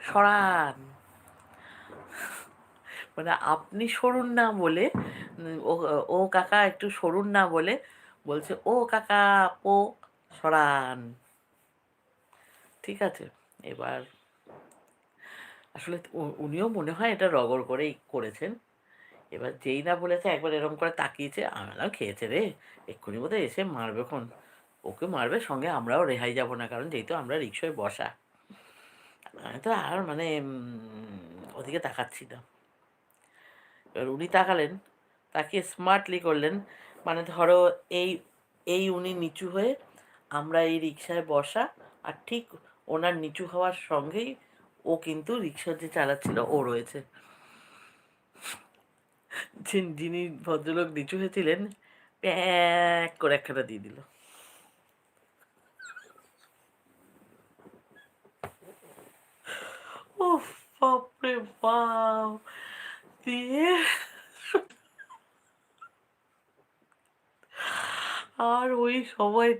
সরান, মানে আপনি সরুন না বলে, ও ও কাকা একটু সরুন না বলে বলছে ও কাকা ও সরান। ঠিক আছে, এবার আসলে উনিও মনে হয় এটা রগড় করেই করেছেন। এবার যেই না বলেছে একবার এরকম করে তাকিয়েছে, আমি বললাম খেয়েছে রে, এক্ষুনি বোধহয় এসে মারবে খন, ওকে মারবে, সঙ্গে আমরাও রেহাই যাব না, কারণ যেহেতু আমরা রিক্সায় বসা। আমি তো আর মানে ওদিকে তাকাচ্ছি না। এবার উনি তাকালেন, তাকিয়ে স্মার্টলি করলেন, মানে ধরো এই এই উনি নিচু হয়ে, আমরা এই রিক্সায় বসা, আর ঠিক ওনার নিচু হওয়ার সঙ্গেই ও কিন্তু রিক্সা যে চালাচ্ছিল ও রয়েছে। যিনি ভদ্রলোক নিচু হয়েছিলেন, প্যাক করে একখানা দিয়ে দিল। উফ, বাপরে বাপ! দিয়ে আর ওই সময়টা